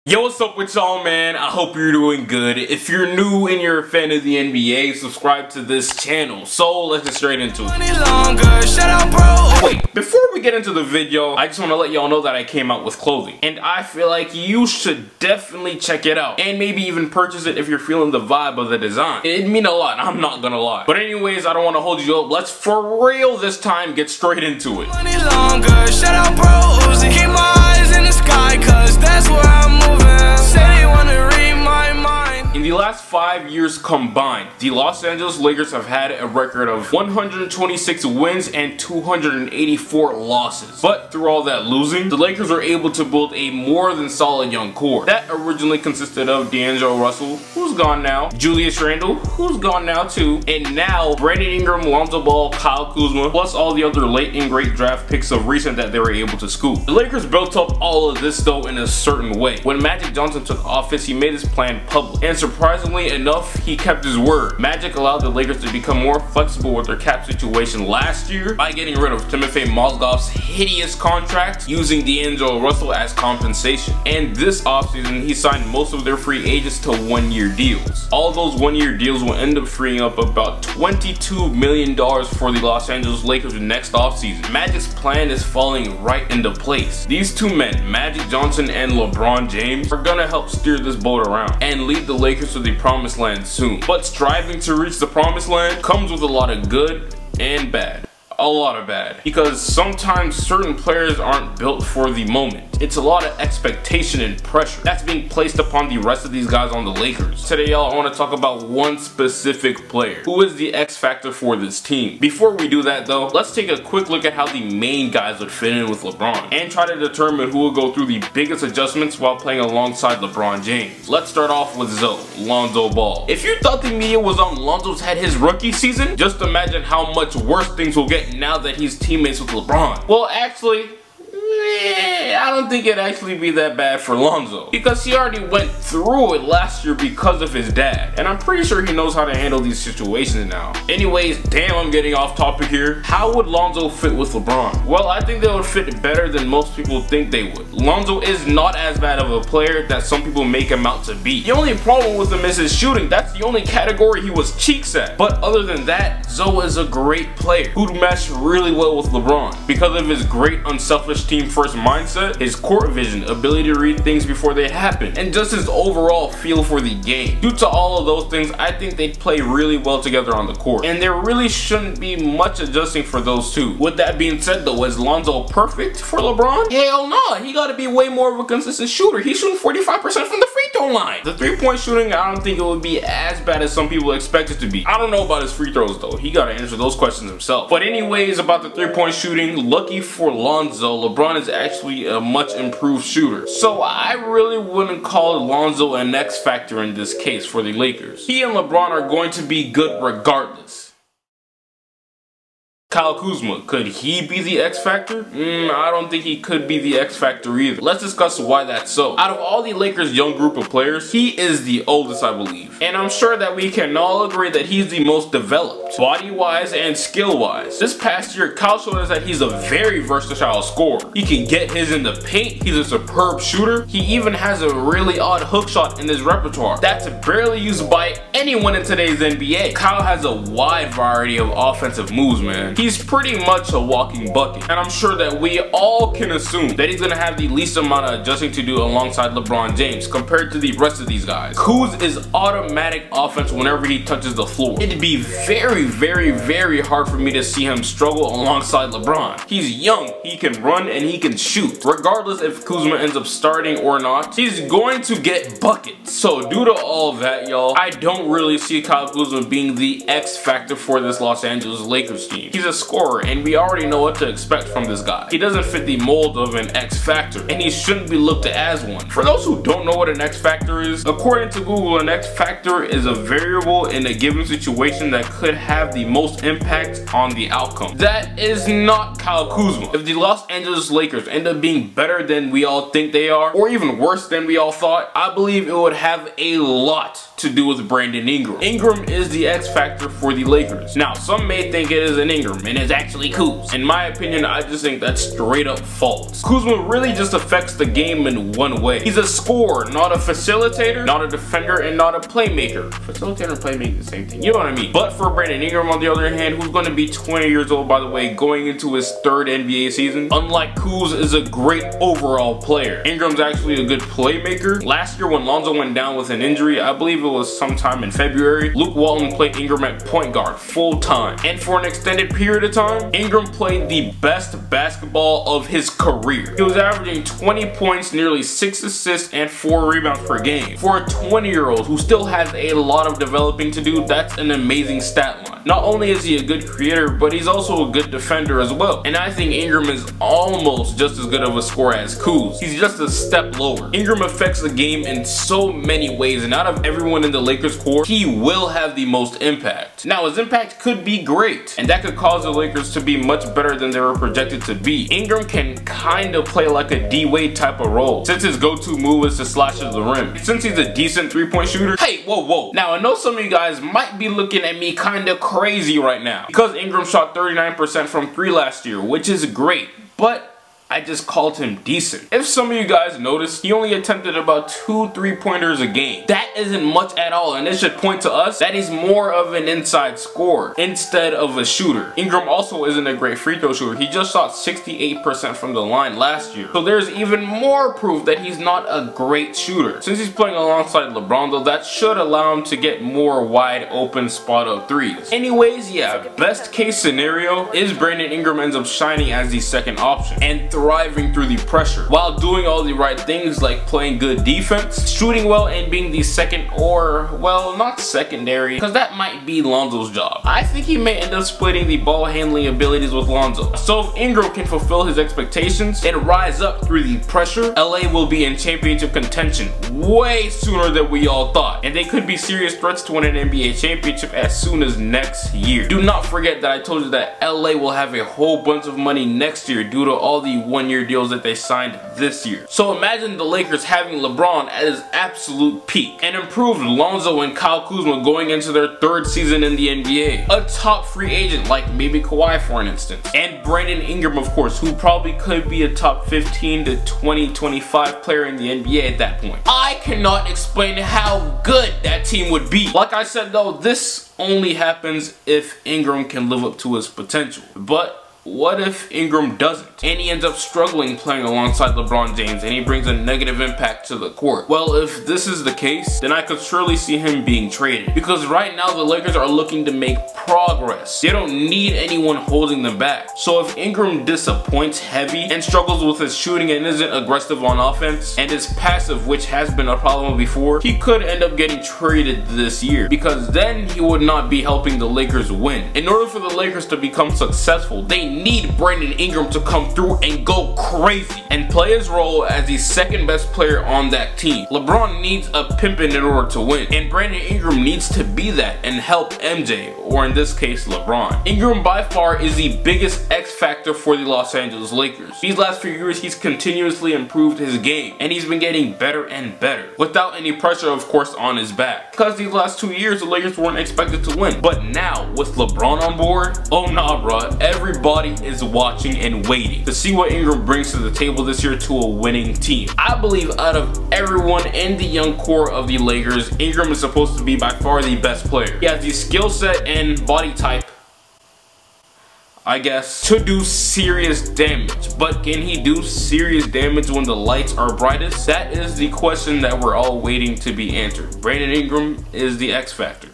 Yo, what's up with y'all, man? I hope you're doing good. If you're new and you're a fan of the NBA, subscribe to this channel. So let's get straight into it. Wait, before we get into the video, I just want to let y'all know that I came out with clothing, and I feel like you should definitely check it out and maybe even purchase it if you're feeling the vibe of the design. It'd mean a lot, I'm not gonna lie. But anyways, I don't want to hold you up. Let's for real this time get straight into it. Keep my eyes in the sky, cause that's where I'm moving. Say they wanna read my mind. In the last 5 years combined, the Los Angeles Lakers have had a record of 126 wins and 284 losses. But through all that losing, the Lakers were able to build a more than solid young core. That originally consisted of D'Angelo Russell, who's gone now, Julius Randle, who's gone now too, and now Brandon Ingram, Lonzo Ball, Kyle Kuzma, plus all the other late and great draft picks of recent that they were able to scoop. The Lakers built up all of this though in a certain way. When Magic Johnson took office, he made his plan public, and surprisingly enough, he kept his word. Magic allowed the Lakers to become more flexible with their cap situation last year by getting rid of Timofey Mozgov's hideous contract, using D'Angelo Russell as compensation. And this offseason, he signed most of their free agents to one-year deals. All those one-year deals will end up freeing up about $22 million for the Los Angeles Lakers next offseason. Magic's plan is falling right into place. These two men, Magic Johnson and LeBron James, are gonna help steer this boat around and lead the Lakers to the promised land soon. But striving to reach the promised land comes with a lot of good and bad. A lot of bad, because sometimes certain players aren't built for the moment. It's a lot of expectation and pressure that's being placed upon the rest of these guys on the Lakers. Today, y'all, I want to talk about one specific player who is the X factor for this team. Before we do that though, let's take a quick look at how the main guys would fit in with LeBron and try to determine who will go through the biggest adjustments while playing alongside LeBron James. Let's start off with Lonzo Ball. If you thought the media was on Lonzo's head his rookie season, just imagine how much worse things will get now that he's teammates with LeBron. Well, actually, I don't think it'd actually be that bad for Lonzo, because he already went through it last year because of his dad, and I'm pretty sure he knows how to handle these situations now. Anyways, damn, I'm getting off topic here. How would Lonzo fit with LeBron? Well, I think they would fit better than most people think they would. Lonzo is not as bad of a player that some people make him out to be. The only problem with him is his shooting. That's the only category he was cheeks at. But other than that, Zoe is a great player who'd mesh really well with LeBron because of his great unselfish team first mindset, his court vision, ability to read things before they happen, and just his overall feel for the game. Due to all of those things, I think they'd play really well together on the court, and there really shouldn't be much adjusting for those two. With that being said though, is Lonzo perfect for LeBron? Hell no, he gotta be way more of a consistent shooter. He's shooting 45% from the free throw line. The three-point shooting, I don't think it would be as bad as some people expect it to be. I don't know about his free throws though, he gotta answer those questions himself. But anyways, about the three-point shooting, lucky for Lonzo, LeBron is actually a much improved shooter. So I really wouldn't call Lonzo an X factor in this case for the Lakers. He and LeBron are going to be good regardless. Kyle Kuzma, could he be the X factor? I don't think he could be the X factor either. Let's discuss why that's so. Out of all the Lakers' young group of players, he is the oldest, I believe. And I'm sure that we can all agree that he's the most developed, body-wise and skill-wise. This past year, Kyle showed us that he's a very versatile scorer. He can get his in the paint, he's a superb shooter, he even has a really odd hook shot in his repertoire that's barely used by anyone in today's NBA. Kyle has a wide variety of offensive moves, man. He's pretty much a walking bucket, and I'm sure that we all can assume that he's gonna have the least amount of adjusting to do alongside LeBron James compared to the rest of these guys. Kuz is automatic offense whenever he touches the floor. It'd be very hard for me to see him struggle alongside LeBron. He's young, he can run, and he can shoot. Regardless if Kuzma ends up starting or not, he's going to get buckets. So due to all that, y'all, I don't really see Kyle Kuzma being the X factor for this Los Angeles Lakers team. He's a scorer, and we already know what to expect from this guy. He doesn't fit the mold of an X factor, and he shouldn't be looked at as one. For those who don't know what an X factor is, according to Google, an X factor is a variable in a given situation that could have the most impact on the outcome. That is not Kyle Kuzma. If the Los Angeles Lakers end up being better than we all think they are, or even worse than we all thought, I believe it would have a lot to do with Brandon Ingram. Ingram is the X factor for the Lakers. Now, some may think it is an Ingram, Ingram and is actually Kuz. In my opinion, I just think that's straight up false. Kuzma really just affects the game in one way. He's a scorer, not a facilitator, not a defender, and not a playmaker. Facilitator and playmaker the same thing, you know what I mean? But for Brandon Ingram, on the other hand, who's going to be 20 years old, by the way, going into his 3rd NBA season, unlike Kuz, is a great overall player. Ingram's actually a good playmaker. Last year when Lonzo went down with an injury, I believe it was sometime in February, Luke Walton played Ingram at point guard full time. And for an extended period of time, Ingram played the best basketball of his career. He was averaging 20 points, nearly 6 assists, and 4 rebounds per game. For a 20-year-old who still has a lot of developing to do, that's an amazing stat line. Not only is he a good creator, but he's also a good defender as well. And I think Ingram is almost just as good of a scorer as Kuz. He's just a step lower. Ingram affects the game in so many ways, and out of everyone in the Lakers core, he will have the most impact. Now, his impact could be great, and that could cause the Lakers to be much better than they were projected to be. Ingram can kind of play like a D-Wade type of role, since his go-to move is to slash at the rim. Since he's a decent three-point shooter, hey, whoa. Now, I know some of you guys might be looking at me kind of crazy right now, because Ingram shot 39% from 3 last year, which is great, but I just called him decent. If some of you guys noticed, he only attempted about 2 3-pointers a game. That isn't much at all, and it should point to us that he's more of an inside scorer instead of a shooter. Ingram also isn't a great free throw shooter. He just shot 68% from the line last year. So there's even more proof that he's not a great shooter. Since he's playing alongside LeBron though, that should allow him to get more wide open spot up threes. Anyways, yeah, best case scenario is Brandon Ingram ends up shining as the second option and thriving through the pressure while doing all the right things like playing good defense, shooting well, and being the second, or well, not secondary, because that might be Lonzo's job. I think he may end up splitting the ball handling abilities with Lonzo. So if Ingram can fulfill his expectations and rise up through the pressure, LA will be in championship contention way sooner than we all thought, and they could be serious threats to win an NBA championship as soon as next year. Do not forget that I told you that LA will have a whole bunch of money next year due to all the one-year deals that they signed this year. So imagine the Lakers having LeBron at his absolute peak, and improved Lonzo and Kyle Kuzma going into their 3rd season in the NBA, a top free agent like maybe Kawhi for an instance, and Brandon Ingram of course, who probably could be a top 15 to 25 player in the NBA at that point. I cannot explain how good that team would be. Like I said though, this only happens if Ingram can live up to his potential. But what if Ingram doesn't, and he ends up struggling playing alongside LeBron James, and he brings a negative impact to the court? Well, if this is the case, then I could surely see him being traded, because right now the Lakers are looking to make progress. They don't need anyone holding them back. So if Ingram disappoints heavy and struggles with his shooting and isn't aggressive on offense and is passive, which has been a problem before, he could end up getting traded this year, because then he would not be helping the Lakers win. In order for the Lakers to become successful, they need Brandon Ingram to come through and go crazy and play his role as the second best player on that team. LeBron needs a pimpin' in order to win, and Brandon Ingram needs to be that and help MJ, or in this case LeBron. Ingram by far is the biggest X factor for the Los Angeles Lakers. These last few years he's continuously improved his game, and he's been getting better and better without any pressure of course on his back, because these last 2 years the Lakers weren't expected to win. But now with LeBron on board, oh nah bruh, everybody is watching and waiting to see what Ingram brings to the table this year to a winning team. I believe out of everyone in the young core of the Lakers, Ingram is supposed to be by far the best player. He has the skill set and body type, I guess, to do serious damage. But can he do serious damage when the lights are brightest? That is the question that we're all waiting to be answered. Brandon Ingram is the X factor.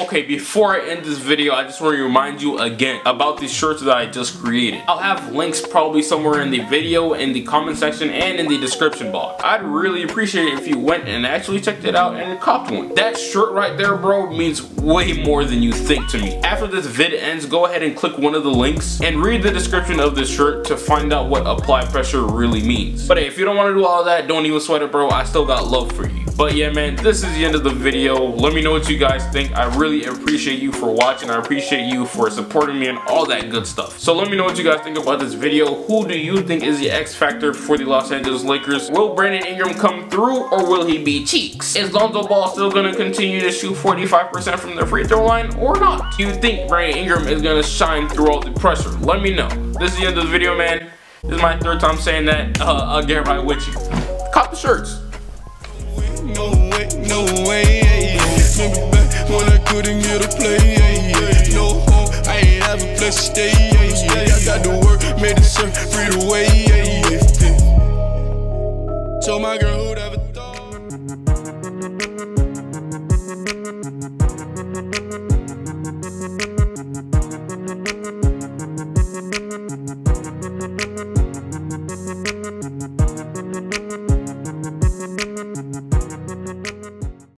Okay, before I end this video, I just want to remind you again about the shirts that I just created. I'll have links probably somewhere in the video, in the comment section, and in the description box. I'd really appreciate it if you went and actually checked it out and copped one. That shirt right there, bro, means way more than you think to me. After this vid ends, go ahead and click one of the links and read the description of this shirt to find out what apply pressure really means. But hey, if you don't want to do all of that, don't even sweat it, bro. I still got love for you. But yeah, man, this is the end of the video. Let me know what you guys think. I really appreciate you for watching. I appreciate you for supporting me and all that good stuff. So let me know what you guys think about this video. Who do you think is the X factor for the Los Angeles Lakers? Will Brandon Ingram come through, or will he be cheeks? Is Lonzo Ball still gonna continue to shoot 45% from the free throw line or not? Do you think Brandon Ingram is gonna shine through all the pressure? Let me know. This is the end of the video, man. This is my third time saying that. I'll get right with you. Cop the shirts. No way, no way. Remember back when I couldn't get a play. No home, I ain't have a place to stay. I got to work, made the surf free to way. Told my girl.